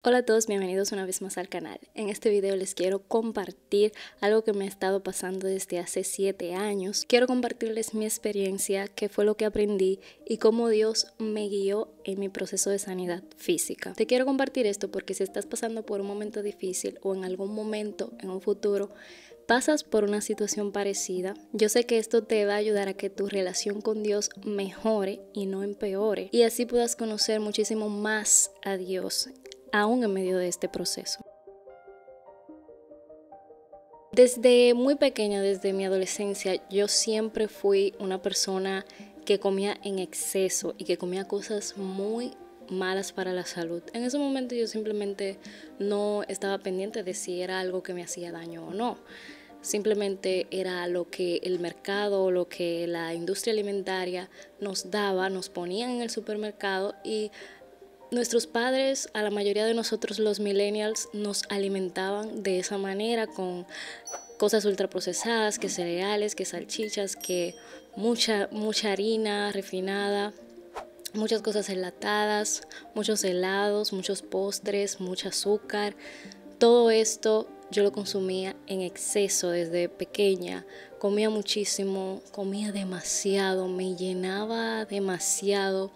Hola a todos, bienvenidos una vez más al canal. En este video les quiero compartir algo que me ha estado pasando desde hace 7 años. Quiero compartirles mi experiencia, qué fue lo que aprendí y cómo Dios me guió en mi proceso de sanidad física. Te quiero compartir esto porque si estás pasando por un momento difícil o en algún momento en un futuro pasas por una situación parecida, yo sé que esto te va a ayudar a que tu relación con Dios mejore y no empeore, y así puedas conocer muchísimo más a Dios aún en medio de este proceso. Desde muy pequeña, desde mi adolescencia, yo siempre fui una persona que comía en exceso y que comía cosas muy malas para la salud. En ese momento yo simplemente no estaba pendiente de si era algo que me hacía daño o no. Simplemente era lo que el mercado, lo que la industria alimentaria nos daba, nos ponían en el supermercado, y nuestros padres, a la mayoría de nosotros los millennials, nos alimentaban de esa manera, con cosas ultraprocesadas, que cereales, que salchichas, que mucha harina refinada, muchas cosas enlatadas, muchos helados, muchos postres, mucho azúcar. Todo esto yo lo consumía en exceso desde pequeña. Comía muchísimo, comía demasiado, me llenaba demasiado.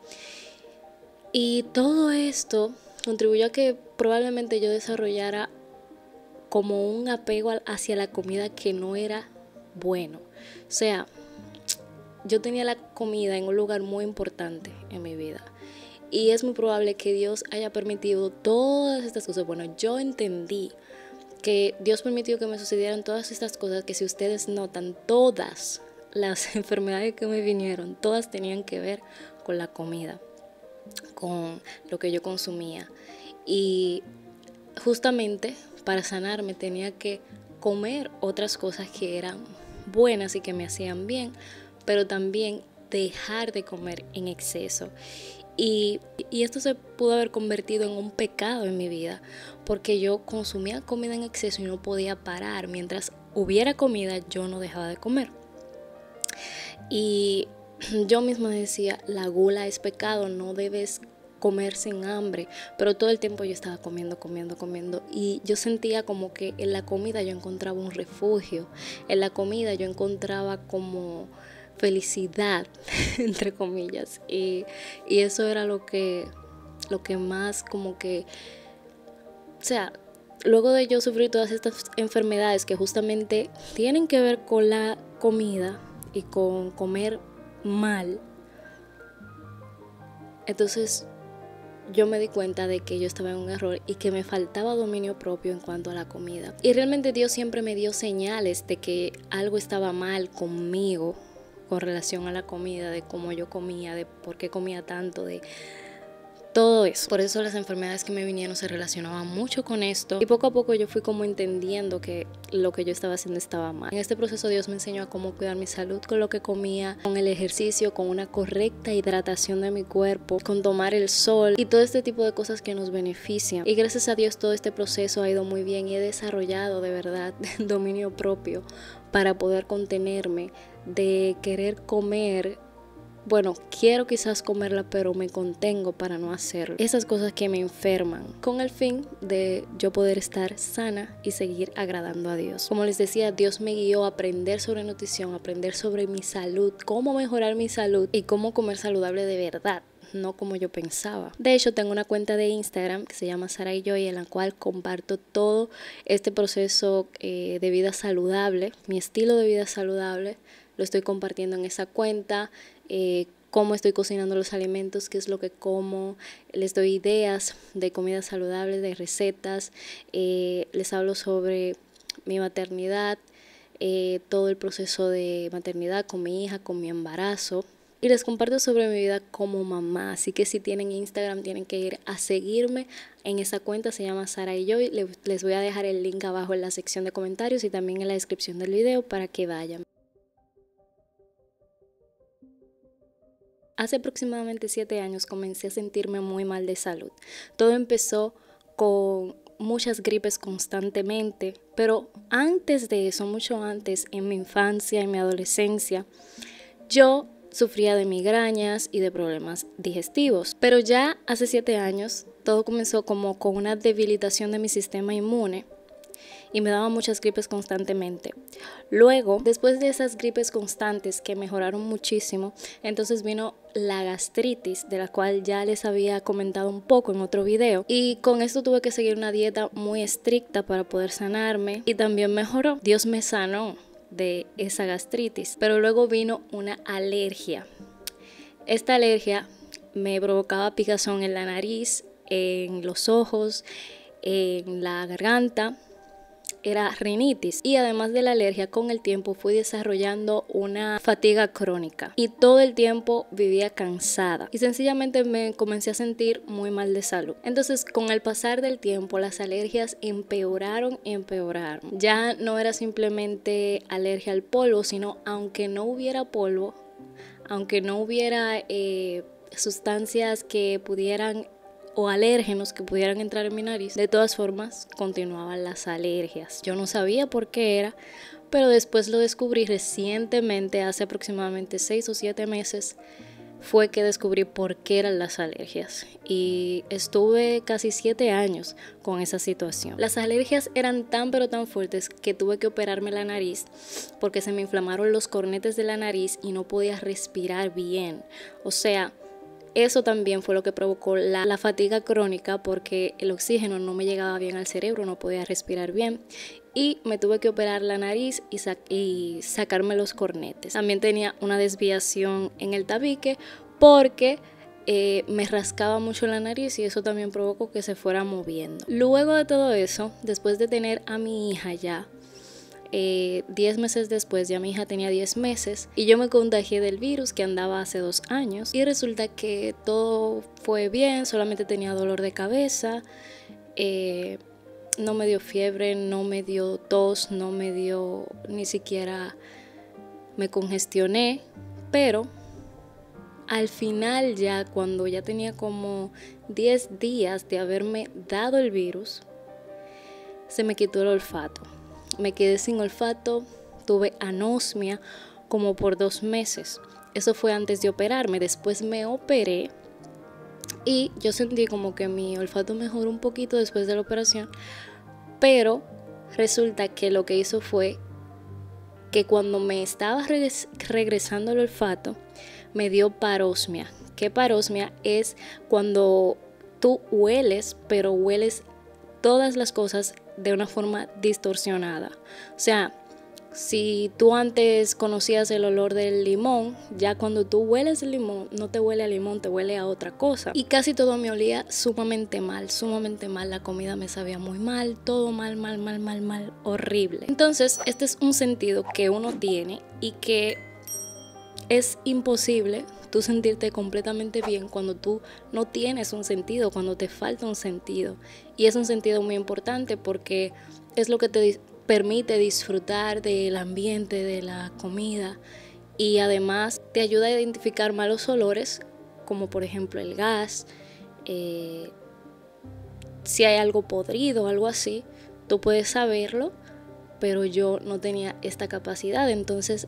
Y todo esto contribuyó a que probablemente yo desarrollara como un apego hacia la comida que no era bueno. O sea, yo tenía la comida en un lugar muy importante en mi vida. Y es muy probable que Dios haya permitido todas estas cosas. Bueno, yo entendí que Dios permitió que me sucedieran todas estas cosas, que si ustedes notan, todas las enfermedades que me vinieron, todas tenían que ver con la comida, con lo que yo consumía. Y justamente para sanarme tenía que comer otras cosas que eran buenas y que me hacían bien, pero también dejar de comer en exceso. Y esto se pudo haber convertido en un pecado en mi vida, porque yo consumía comida en exceso y no podía parar. Mientras hubiera comida, yo no dejaba de comer. Y yo misma decía, la gula es pecado, no debes comer sin hambre, pero todo el tiempo yo estaba comiendo, y yo sentía como que en la comida yo encontraba un refugio, en la comida yo encontraba como felicidad, entre comillas, y eso era lo que más como que, o sea, luego de yo sufrir todas estas enfermedades que justamente tienen que ver con la comida y con comer mal, entonces yo me di cuenta de que yo estaba en un error y que me faltaba dominio propio en cuanto a la comida. Y realmente Dios siempre me dio señales de que algo estaba mal conmigo con relación a la comida, de cómo yo comía, de por qué comía tanto, de todo eso. Por eso las enfermedades que me vinieron se relacionaban mucho con esto, y poco a poco yo fui como entendiendo que lo que yo estaba haciendo estaba mal. En este proceso Dios me enseñó a cómo cuidar mi salud con lo que comía, con el ejercicio, con una correcta hidratación de mi cuerpo, con tomar el sol y todo este tipo de cosas que nos benefician. Y gracias a Dios todo este proceso ha ido muy bien y he desarrollado de verdad dominio propio para poder contenerme de querer comer. Bueno, quiero quizás comerla, pero me contengo para no hacerlo. Esas cosas que me enferman, con el fin de yo poder estar sana y seguir agradando a Dios. Como les decía, Dios me guió a aprender sobre nutrición, a aprender sobre mi salud, cómo mejorar mi salud y cómo comer saludable de verdad, no como yo pensaba. De hecho, tengo una cuenta de Instagram que se llama Sara y Joy, en la cual comparto todo este proceso de vida saludable, mi estilo de vida saludable. Lo estoy compartiendo en esa cuenta, cómo estoy cocinando los alimentos, qué es lo que como, les doy ideas de comida saludable, de recetas, les hablo sobre mi maternidad, todo el proceso de maternidad con mi hija, con mi embarazo, y les comparto sobre mi vida como mamá. Así que si tienen Instagram tienen que ir a seguirme en esa cuenta, se llama Sara y Joy. Les voy a dejar el link abajo en la sección de comentarios y también en la descripción del video para que vayan. Hace aproximadamente 7 años comencé a sentirme muy mal de salud. Todo empezó con muchas gripes constantemente, pero antes de eso, mucho antes, en mi infancia, en mi adolescencia, yo sufría de migrañas y de problemas digestivos. Pero ya hace 7 años todo comenzó como con una debilitación de mi sistema inmune y me daban muchas gripes constantemente. Luego, después de esas gripes constantes que mejoraron muchísimo, entonces vino la gastritis, de la cual ya les había comentado un poco en otro video, y con esto tuve que seguir una dieta muy estricta para poder sanarme y también mejoró. Dios me sanó de esa gastritis, pero luego vino una alergia. Esta alergia me provocaba picazón en la nariz, en los ojos, en la garganta. Era rinitis, y además de la alergia, con el tiempo fui desarrollando una fatiga crónica y todo el tiempo vivía cansada y sencillamente me comencé a sentir muy mal de salud. Entonces, con el pasar del tiempo, las alergias empeoraron y empeoraron. Ya no era simplemente alergia al polvo, sino aunque no hubiera polvo, aunque no hubiera sustancias que pudieran o alérgenos que pudieran entrar en mi nariz, de todas formas continuaban las alergias. Yo no sabía por qué era, pero después lo descubrí recientemente, hace aproximadamente 6 o 7 meses, fue que descubrí por qué eran las alergias, y estuve casi 7 años con esa situación. Las alergias eran tan pero tan fuertes que tuve que operarme la nariz porque se me inflamaron los cornetes de la nariz y no podía respirar bien. O sea, eso también fue lo que provocó la fatiga crónica, porque el oxígeno no me llegaba bien al cerebro, no podía respirar bien y me tuve que operar la nariz y sacarme los cornetes. También tenía una desviación en el tabique porque me rascaba mucho la nariz y eso también provocó que se fuera moviendo. Luego de todo eso, después de tener a mi hija ya, 10 meses después, ya mi hija tenía 10 meses y yo me contagié del virus que andaba hace 2 años, y resulta que todo fue bien, solamente tenía dolor de cabeza, no me dio fiebre, no me dio tos, no me dio, ni siquiera me congestioné, pero al final, ya cuando ya tenía como 10 días de haberme dado el virus, se me quitó el olfato. Me quedé sin olfato, tuve anosmia como por 2 meses. Eso fue antes de operarme. Después me operé y yo sentí como que mi olfato mejoró un poquito después de la operación, pero resulta que lo que hizo fue que cuando me estaba regresando el olfato, me dio parosmia. ¿Qué parosmia? Es cuando tú hueles, pero hueles todas las cosas de una forma distorsionada. O sea, si tú antes conocías el olor del limón, ya cuando tú hueles el limón, no te huele a limón, te huele a otra cosa. Y casi todo me olía sumamente mal, sumamente mal. La comida me sabía muy mal, todo mal, mal, mal, mal, mal, horrible. Entonces, este es un sentido que uno tiene y que es imposible tú sentirte completamente bien cuando tú no tienes un sentido, cuando te falta un sentido. Y es un sentido muy importante porque es lo que te permite disfrutar del ambiente, de la comida, y además te ayuda a identificar malos olores, como por ejemplo el gas, si hay algo podrido o algo así, tú puedes saberlo, pero yo no tenía esta capacidad. Entonces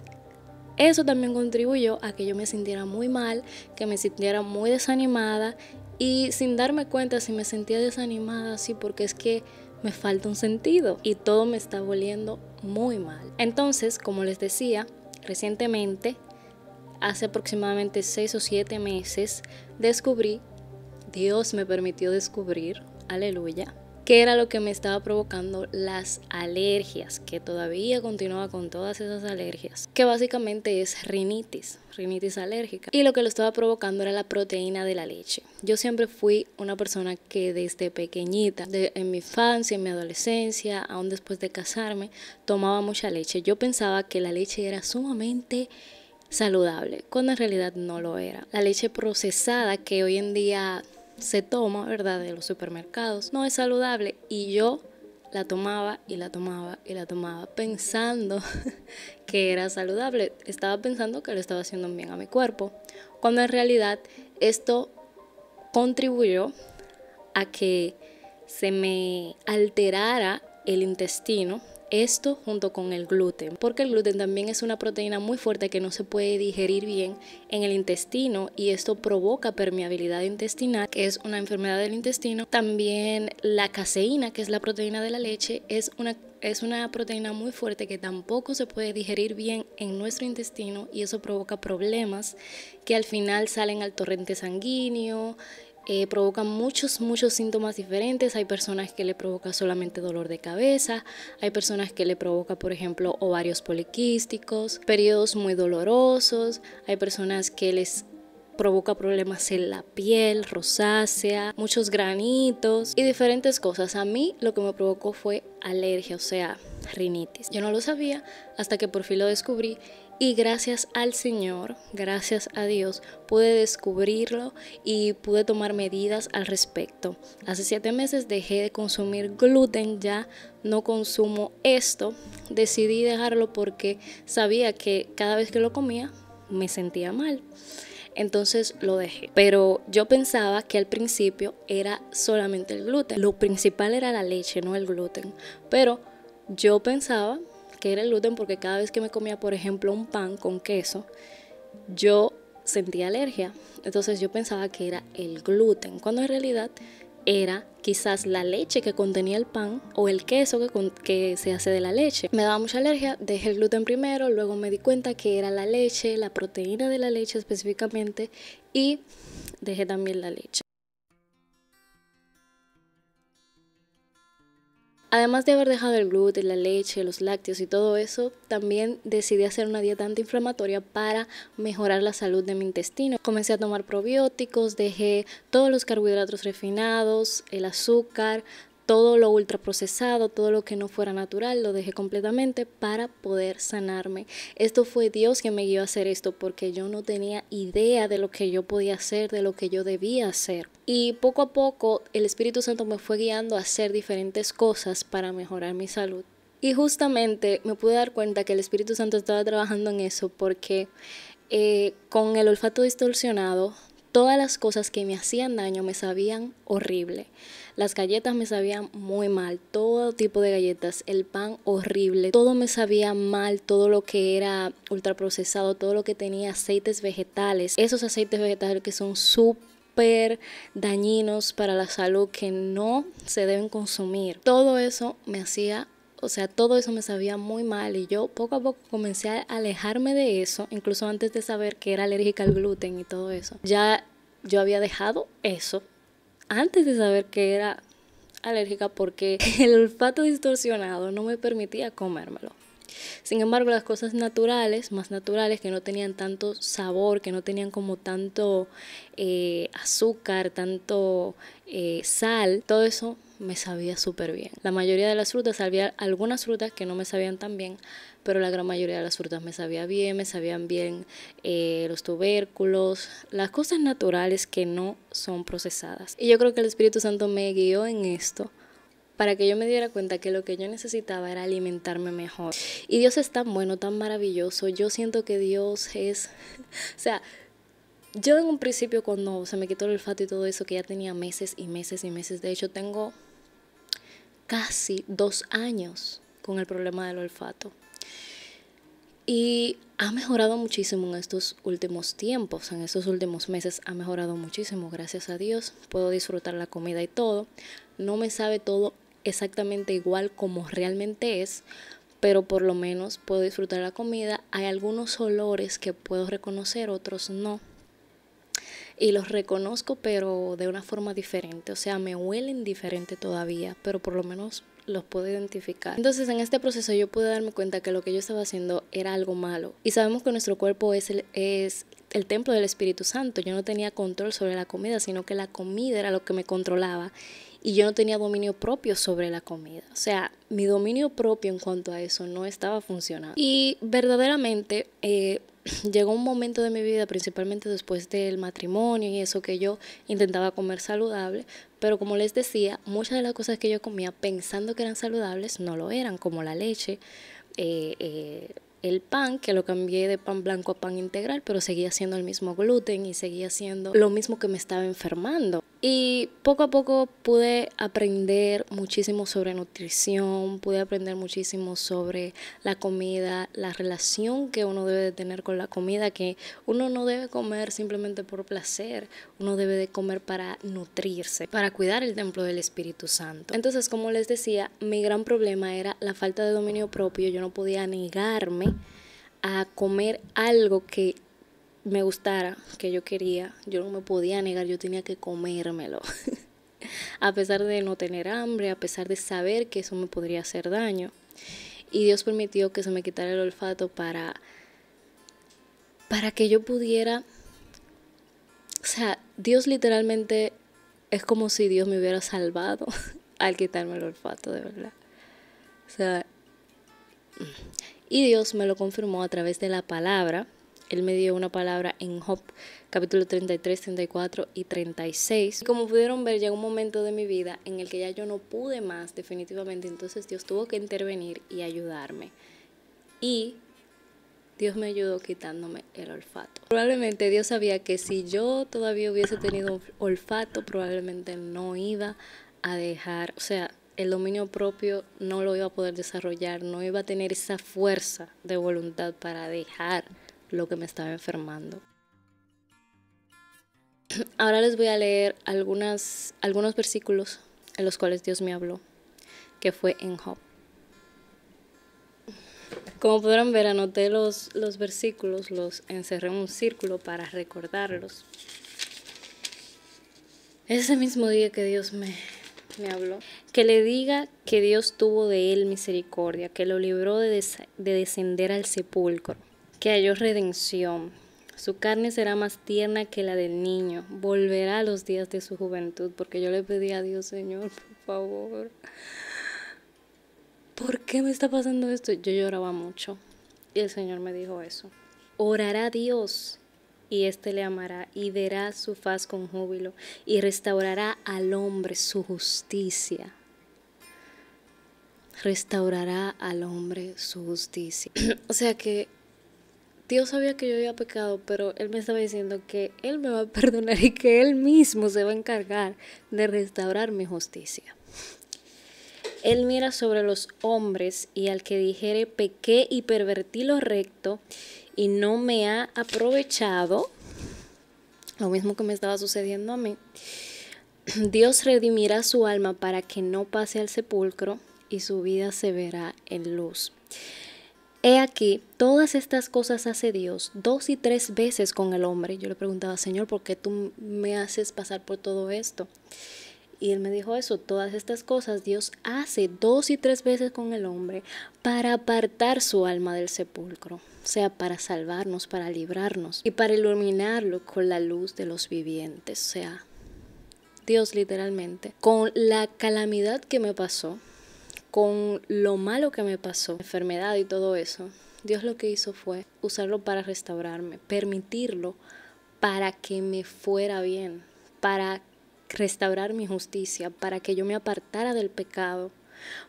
eso también contribuyó a que yo me sintiera muy mal, que me sintiera muy desanimada, y sin darme cuenta si me sentía desanimada así porque es que me falta un sentido y todo me está volviendo muy mal. Entonces, como les decía, recientemente, hace aproximadamente 6 o 7 meses, Dios me permitió descubrir, aleluya, qué era lo que me estaba provocando las alergias, que todavía continúa con todas esas alergias, que básicamente es rinitis alérgica. Y lo que lo estaba provocando era la proteína de la leche. Yo siempre fui una persona que desde pequeñita, en mi infancia, en mi adolescencia, aún después de casarme, tomaba mucha leche. Yo pensaba que la leche era sumamente saludable, cuando en realidad no lo era. La leche procesada que hoy en día se toma, ¿verdad?, de los supermercados, no es saludable, y yo la tomaba y la tomaba y la tomaba pensando que era saludable. Estaba pensando que le estaba haciendo un bien a mi cuerpo, cuando en realidad esto contribuyó a que se me alterara el intestino Esto junto con el gluten, porque el gluten también es una proteína muy fuerte que no se puede digerir bien en el intestino y esto provoca permeabilidad intestinal, que es una enfermedad del intestino. También la caseína, que es la proteína de la leche, es una proteína muy fuerte que tampoco se puede digerir bien en nuestro intestino y eso provoca problemas que al final salen al torrente sanguíneo. Provocan muchos síntomas diferentes. Hay personas que le provoca solamente dolor de cabeza, hay personas que le provoca, por ejemplo, ovarios poliquísticos, periodos muy dolorosos, hay personas que les provoca problemas en la piel, rosácea, muchos granitos y diferentes cosas. A mí lo que me provocó fue alergia, o sea, rinitis. Yo no lo sabía hasta que por fin lo descubrí y gracias al Señor, gracias a Dios, pude descubrirlo y pude tomar medidas al respecto. Hace 7 meses dejé de consumir gluten, ya no consumo esto. Decidí dejarlo porque sabía que cada vez que lo comía me sentía mal. Entonces lo dejé, pero yo pensaba que al principio era solamente el gluten. Lo principal era la leche, no el gluten, pero yo pensaba que era el gluten porque cada vez que me comía, por ejemplo, un pan con queso, yo sentía alergia. Entonces yo pensaba que era el gluten, cuando en realidad era quizás la leche que contenía el pan o el queso que se hace de la leche. Me daba mucha alergia, dejé el gluten primero, luego me di cuenta que era la leche, la proteína de la leche específicamente, y dejé también la leche. Además de haber dejado el gluten, la leche, los lácteos y todo eso, también decidí hacer una dieta antiinflamatoria para mejorar la salud de mi intestino. Comencé a tomar probióticos, dejé todos los carbohidratos refinados, el azúcar, todo lo ultraprocesado, todo lo que no fuera natural, lo dejé completamente para poder sanarme. Esto fue Dios que me guió a hacer esto porque yo no tenía idea de lo que yo podía hacer, de lo que yo debía hacer. Y poco a poco el Espíritu Santo me fue guiando a hacer diferentes cosas para mejorar mi salud. Y justamente me pude dar cuenta que el Espíritu Santo estaba trabajando en eso porque con el olfato distorsionado, todas las cosas que me hacían daño me sabían horrible. Las galletas me sabían muy mal, todo tipo de galletas, el pan horrible, todo me sabía mal, todo lo que era ultraprocesado, todo lo que tenía aceites vegetales, esos aceites vegetales que son súper dañinos para la salud, que no se deben consumir. Todo eso me hacía, o sea, todo eso me sabía muy mal y yo poco a poco comencé a alejarme de eso, incluso antes de saber que era alérgica al gluten y todo eso. Ya yo había dejado eso antes de saber que era alérgica porque el olfato distorsionado no me permitía comérmelo. Sin embargo, las cosas naturales, más naturales, que no tenían tanto sabor, que no tenían como tanto azúcar, tanto sal, todo eso me sabía súper bien. La mayoría de las frutas, había algunas frutas que no me sabían tan bien, pero la gran mayoría de las frutas me sabían bien los tubérculos, las cosas naturales que no son procesadas. Y yo creo que el Espíritu Santo me guió en esto para que yo me diera cuenta que lo que yo necesitaba era alimentarme mejor. Y Dios es tan bueno, tan maravilloso. Yo siento que Dios es, o sea, yo en un principio cuando se me quitó el olfato y todo eso, que ya tenía meses y meses y meses, de hecho tengo casi 2 años con el problema del olfato. Y ha mejorado muchísimo en estos últimos tiempos, en estos últimos meses ha mejorado muchísimo, gracias a Dios. Puedo disfrutar la comida y todo. No me sabe todo exactamente igual como realmente es, pero por lo menos puedo disfrutar la comida. Hay algunos olores que puedo reconocer, otros no. Y los reconozco, pero de una forma diferente. O sea, me huelen diferente todavía, pero por lo menos los puedo identificar. Entonces, en este proceso yo pude darme cuenta que lo que yo estaba haciendo era algo malo. Y sabemos que nuestro cuerpo es el templo del Espíritu Santo. Yo no tenía control sobre la comida, sino que la comida era lo que me controlaba. Y yo no tenía dominio propio sobre la comida. O sea, mi dominio propio en cuanto a eso no estaba funcionando. Y verdaderamente llegó un momento de mi vida, principalmente después del matrimonio y eso, que yo intentaba comer saludable, pero como les decía, muchas de las cosas que yo comía pensando que eran saludables no lo eran, como la leche, el pan, que lo cambié de pan blanco a pan integral, pero seguía siendo el mismo gluten y seguía siendo lo mismo que me estaba enfermando. Y poco a poco pude aprender muchísimo sobre nutrición, pude aprender muchísimo sobre la comida, la relación que uno debe de tener con la comida, que uno no debe comer simplemente por placer, uno debe de comer para nutrirse, para cuidar el templo del Espíritu Santo. Entonces, como les decía, mi gran problema era la falta de dominio propio. Yo no podía negarme a comer algo que me gustara, que yo quería. Yo no me podía negar, yo tenía que comérmelo. A pesar de no tener hambre, a pesar de saber que eso me podría hacer daño. Y Dios permitió que se me quitara el olfato para que yo pudiera... O sea, Dios literalmente es como si Dios me hubiera salvado al quitarme el olfato, de verdad. O sea, y Dios me lo confirmó a través de la palabra. Él me dio una palabra en Job, capítulo 33, 34 y 36. Y como pudieron ver, llegó un momento de mi vida en el que ya yo no pude más, definitivamente. Entonces Dios tuvo que intervenir y ayudarme. Y Dios me ayudó quitándome el olfato. Probablemente Dios sabía que si yo todavía hubiese tenido olfato, probablemente no iba a dejar, o sea, el dominio propio no lo iba a poder desarrollar, no iba a tener esa fuerza de voluntad para dejar lo que me estaba enfermando. Ahora les voy a leer algunos versículos en los cuales Dios me habló, que fue en Job. Como podrán ver, anoté los versículos, los encerré en un círculo para recordarlos. Ese mismo día que Dios me habló, que le diga que Dios tuvo de él misericordia, que lo libró de descender al sepulcro, que halló redención. Su carne será más tierna que la del niño, volverá a los días de su juventud, porque yo le pedí a Dios, Señor, por favor, ¿por qué me está pasando esto? Yo lloraba mucho y el Señor me dijo eso. Orará a Dios y éste le amará y verá su faz con júbilo y restaurará al hombre su justicia. Restaurará al hombre su justicia. O sea que Dios sabía que yo había pecado, pero Él me estaba diciendo que Él me va a perdonar y que Él mismo se va a encargar de restaurar mi justicia. Él mira sobre los hombres y al que dijere pequé y pervertí lo recto y no me ha aprovechado, lo mismo que me estaba sucediendo a mí, Dios redimirá su alma para que no pase al sepulcro y su vida se verá en luz. He aquí, todas estas cosas hace Dios 2 y 3 veces con el hombre. Yo le preguntaba, Señor, ¿por qué tú me haces pasar por todo esto? Y Él me dijo eso, todas estas cosas Dios hace 2 y 3 veces con el hombre para apartar su alma del sepulcro. O sea, para salvarnos, para librarnos y para iluminarlo con la luz de los vivientes. O sea, Dios literalmente, con la calamidad que me pasó, con lo malo que me pasó, enfermedad y todo eso, Dios lo que hizo fue usarlo para restaurarme, permitirlo para que me fuera bien, para restaurar mi justicia, para que yo me apartara del pecado,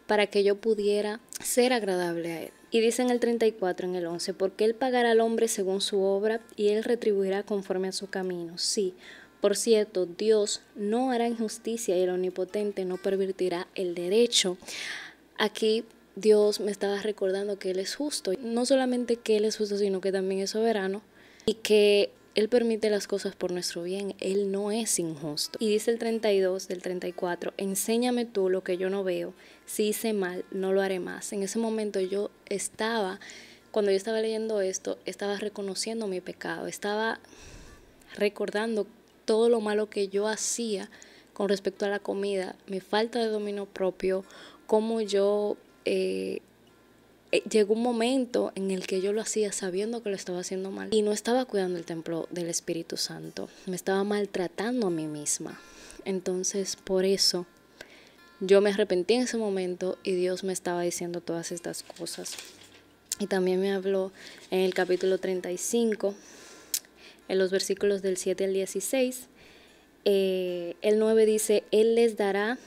para que yo pudiera ser agradable a Él. Y dice en el 34, en el 11, porque Él pagará al hombre según su obra y Él retribuirá conforme a su camino. Sí, por cierto, Dios no hará injusticia y el Omnipotente no pervertirá el derecho. Aquí Dios me estaba recordando que Él es justo. No solamente que Él es justo, sino que también es soberano y que Él permite las cosas por nuestro bien. Él no es injusto. Y dice el 32 del 34, enséñame tú lo que yo no veo. Si hice mal, no lo haré más. En ese momento cuando yo estaba leyendo esto, estaba reconociendo mi pecado. Estaba recordando todo lo malo que yo hacía con respecto a la comida, mi falta de dominio propio, cómo yo llegó un momento en el que yo lo hacía sabiendo que lo estaba haciendo mal y no estaba cuidando el templo del Espíritu Santo, me estaba maltratando a mí misma. Entonces, por eso yo me arrepentí en ese momento y Dios me estaba diciendo todas estas cosas. Y también me habló en el capítulo 35, en los versículos del 7 al 16. El 9 dice, Él les dará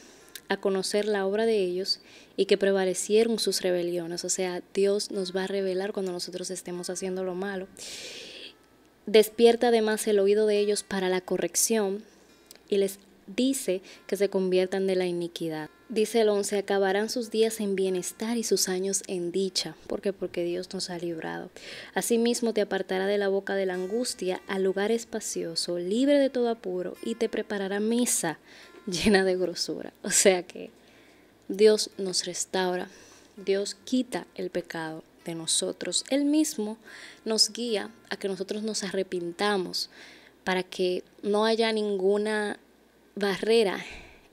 a conocer la obra de ellos y que prevalecieron sus rebeliones. O sea, Dios nos va a revelar cuando nosotros estemos haciendo lo malo. Despierta además el oído de ellos para la corrección y les dice que se conviertan de la iniquidad. Dice el 11, acabarán sus días en bienestar y sus años en dicha. ¿Por qué? Porque Dios nos ha librado. Asimismo te apartará de la boca de la angustia al lugar espacioso, libre de todo apuro, y te preparará mesa llena de grosura. O sea que Dios nos restaura, Dios quita el pecado de nosotros. Él mismo nos guía a que nosotros nos arrepintamos para que no haya ninguna barrera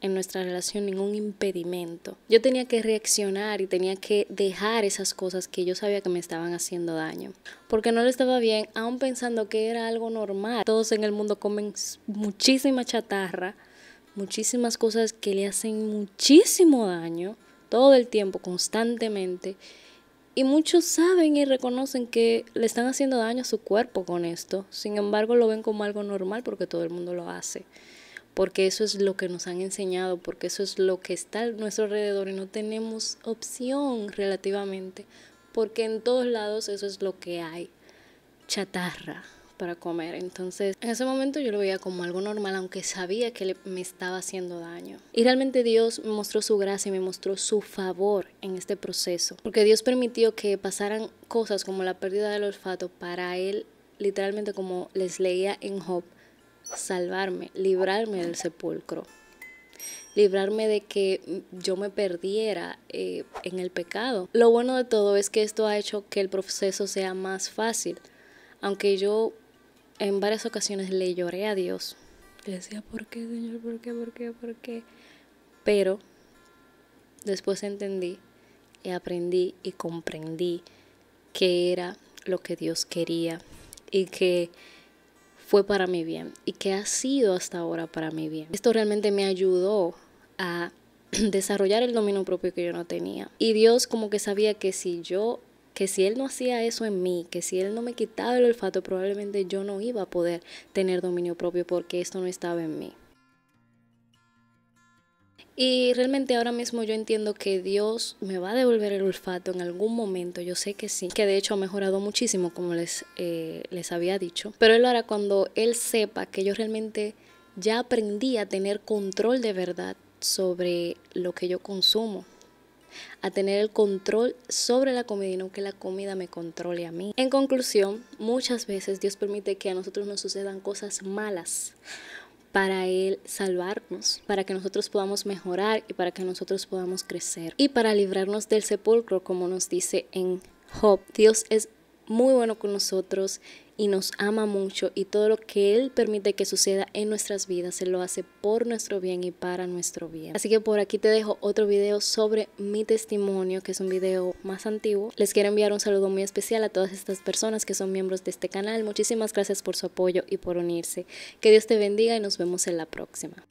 en nuestra relación, ningún impedimento. Yo tenía que reaccionar y tenía que dejar esas cosas que yo sabía que me estaban haciendo daño, porque no le estaba bien, aún pensando que era algo normal. Todos en el mundo comen muchísima chatarra, muchísimas cosas que le hacen muchísimo daño, todo el tiempo, constantemente. Y muchos saben y reconocen que le están haciendo daño a su cuerpo con esto. Sin embargo, lo ven como algo normal porque todo el mundo lo hace. Porque eso es lo que nos han enseñado, porque eso es lo que está a nuestro alrededor y no tenemos opción relativamente. Porque en todos lados eso es lo que hay, chatarra para comer. Entonces, en ese momento yo lo veía como algo normal, aunque sabía que me estaba haciendo daño. Y realmente Dios me mostró su gracia y me mostró su favor en este proceso. Porque Dios permitió que pasaran cosas como la pérdida del olfato para Él, literalmente como les leía en Job, salvarme, librarme del sepulcro. Librarme de que yo me perdiera en el pecado. Lo bueno de todo es que esto ha hecho que el proceso sea más fácil. Aunque yo en varias ocasiones le lloré a Dios. Le decía, ¿por qué, Señor? ¿Por qué? ¿Por qué? ¿Por qué? Pero después entendí y aprendí y comprendí que era lo que Dios quería y que fue para mi bien y que ha sido hasta ahora para mi bien. Esto realmente me ayudó a desarrollar el dominio propio que yo no tenía. Y Dios como que sabía que si Él no hacía eso en mí, que si Él no me quitaba el olfato, probablemente yo no iba a poder tener dominio propio porque esto no estaba en mí. Y realmente ahora mismo yo entiendo que Dios me va a devolver el olfato en algún momento, yo sé que sí, que de hecho ha mejorado muchísimo como les había dicho, pero Él lo hará cuando Él sepa que yo realmente ya aprendí a tener control de verdad sobre lo que yo consumo, a tener el control sobre la comida y no que la comida me controle a mí. En conclusión, muchas veces Dios permite que a nosotros nos sucedan cosas malas para Él salvarnos, para que nosotros podamos mejorar y para que nosotros podamos crecer. Y para librarnos del sepulcro, como nos dice en Job, Dios es muy bueno con nosotros y nos ama mucho, y todo lo que Él permite que suceda en nuestras vidas, Él lo hace por nuestro bien y para nuestro bien. Así que por aquí te dejo otro video sobre mi testimonio, que es un video más antiguo. Les quiero enviar un saludo muy especial a todas estas personas que son miembros de este canal. Muchísimas gracias por su apoyo y por unirse. Que Dios te bendiga y nos vemos en la próxima.